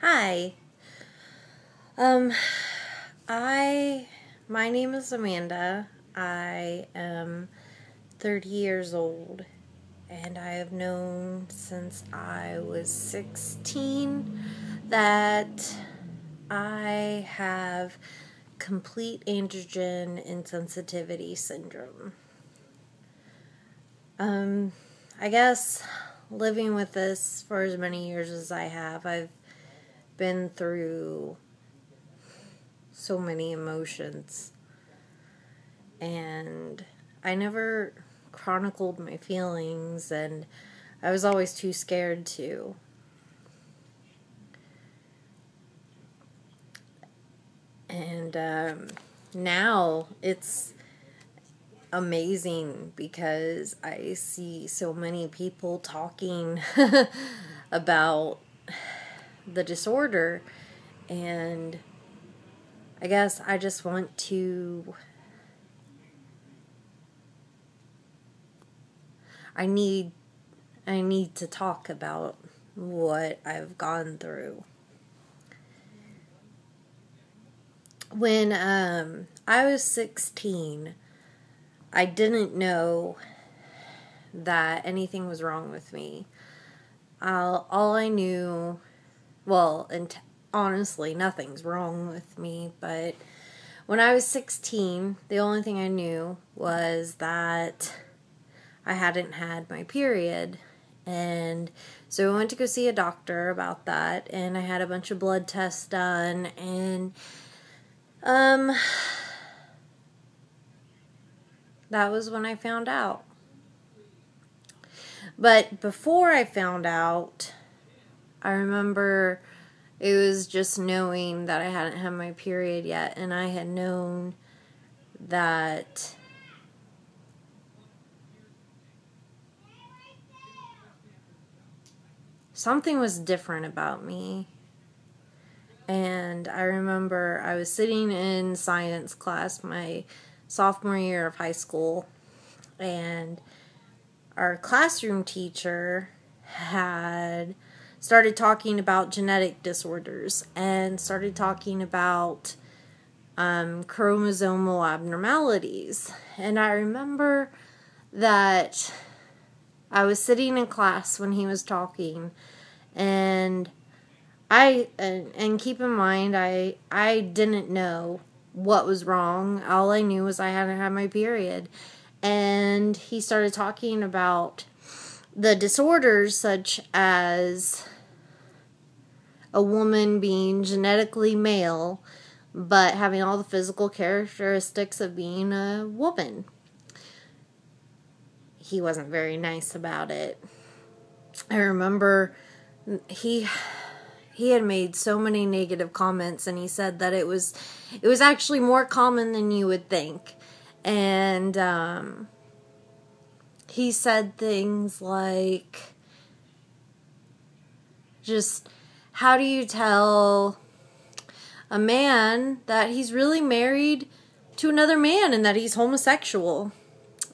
Hi. Um, my name is Amanda. I am 30 years old, and I have known since I was 16 that I have complete androgen insensitivity syndrome. I guess living with this for as many years as I have, I've been through so many emotions, and I never chronicled my feelings, and I was always too scared to. And now it's amazing because I see so many people talking about the disorder, and I guess I just want to, I need to talk about what I've gone through. When I was 16, I didn't know that anything was wrong with me. All I knew, and honestly, nothing's wrong with me, but when I was 16, the only thing I knew was that I hadn't had my period. And so I went to go see a doctor about that, and I had a bunch of blood tests done, and that was when I found out. But before I found out, I remember it was just knowing that I hadn't had my period yet, and I had known that something was different about me. And I remember I was sitting in science class my sophomore year of high school, and our classroom teacher had started talking about genetic disorders and started talking about chromosomal abnormalities. And I remember that I was sitting in class when he was talking, and keep in mind, I didn't know what was wrong. All I knew was I hadn't had my period. And he started talking about the disorders such as a woman being genetically male but having all the physical characteristics of being a woman. He wasn't very nice about it. I remember he had made so many negative comments, and he said that it was actually more common than you would think. And he said things like, just, how do you tell a man that he's really married to another man and that he's homosexual?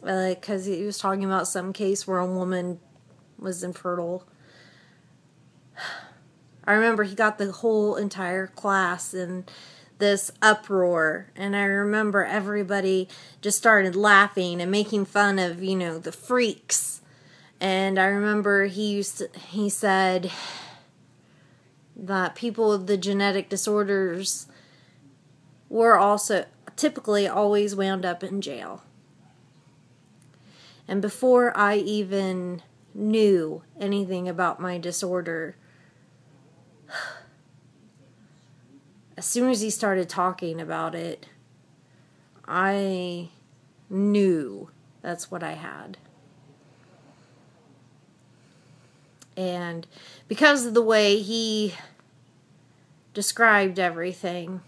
Because he was talking about some case where a woman was infertile. I remember he got the whole entire class in this uproar, and I remember everybody just started laughing and making fun of, the freaks. And I remember he said that people with the genetic disorders were also typically always wound up in jail. And before I even knew anything about my disorder, as soon as he started talking about it, I knew that's what I had. And because of the way he described everything,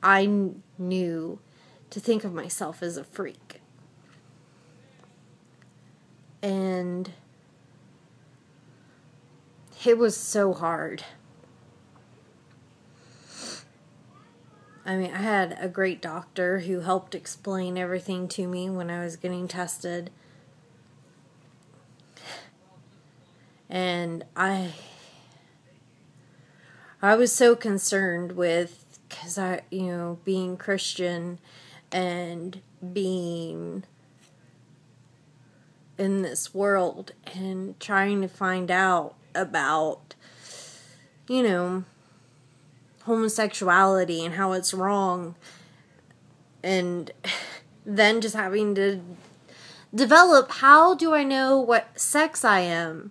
I knew to think of myself as a freak. And it was so hard. I mean, I had a great doctor who helped explain everything to me when I was getting tested. And I was so concerned with, because being Christian and being in this world and trying to find out about, homosexuality and how it's wrong, and then just having to develop, how do I know what sex I am?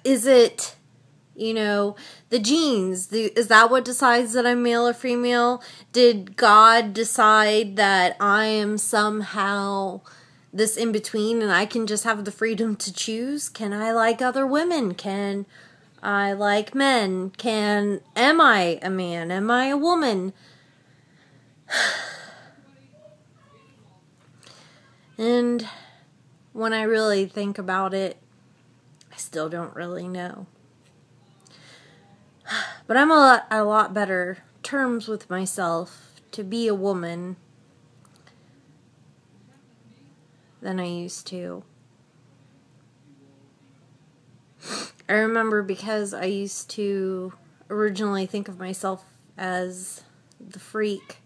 Is it, the genes? Is that what decides that I'm male or female? Did God decide that I am somehow this in between and I can just have the freedom to choose? Can I like other women? Can I like men? Am I a man? Am I a woman? And when I really think about it, I still don't really know. But I'm a lot better terms with myself to be a woman than I used to. I remember, because I used to originally think of myself as the freak,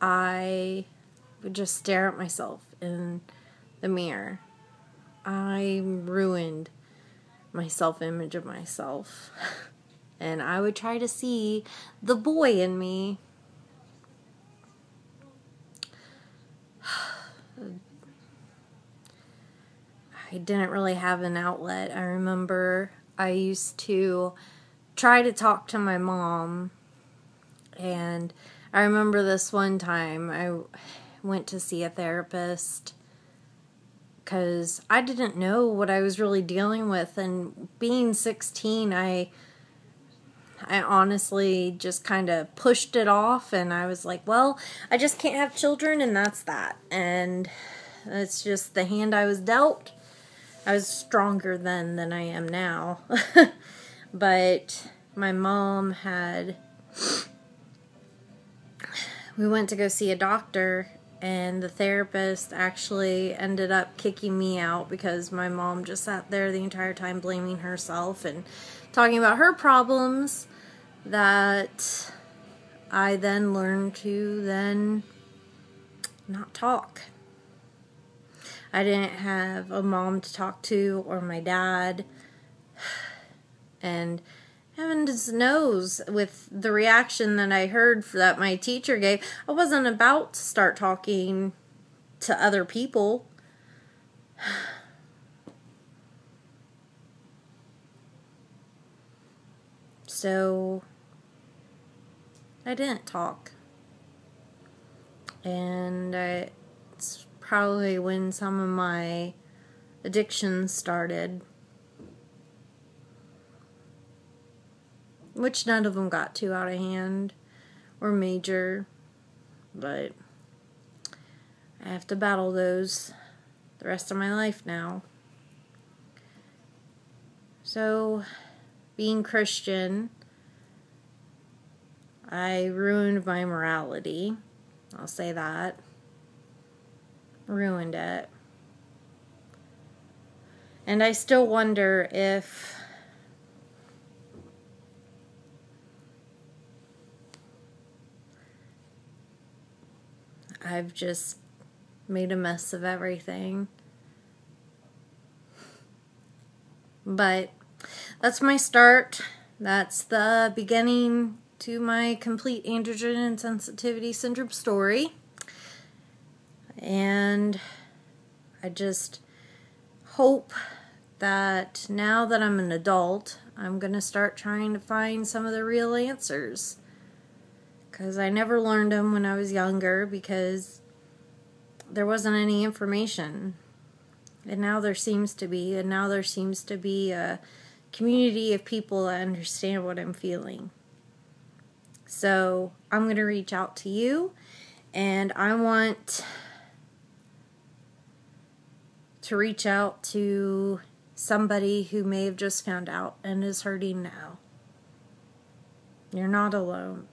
I would just stare at myself in the mirror. I ruined my self-image of myself. And I would try to see the boy in me. I didn't really have an outlet. I remember I used to try to talk to my mom. And I remember this one time I went to see a therapist because I didn't know what I was really dealing with. And being 16, I honestly just kind of pushed it off, and I was like, well, I just can't have children, and that's that. And it's just the hand I was dealt. I was stronger then than I am now. But my mom we went to go see a doctor, and the therapist actually ended up kicking me out because my mom just sat there the entire time blaming herself and talking about her problems, that I then learned to then not talk. I didn't have a mom to talk to, or my dad. And heaven knows, with the reaction that I heard that my teacher gave, I wasn't about to start talking to other people. So I didn't talk. And it's probably when some of my addictions started, which none of them got too out of hand or major, but I have to battle those the rest of my life now. So, being Christian, I ruined my morality. I'll say that. Ruined it. And I still wonder if I've just made a mess of everything. But that's my start. That's the beginning to my complete androgen insensitivity syndrome story. And I just hope that now that I'm an adult, I'm going to start trying to find some of the real answers. Because I never learned them when I was younger, because there wasn't any information. And now there seems to be. And now there seems to be a community of people that understand what I'm feeling. So I'm going to reach out to you. And I want to reach out to somebody who may have just found out and is hurting now. You're not alone.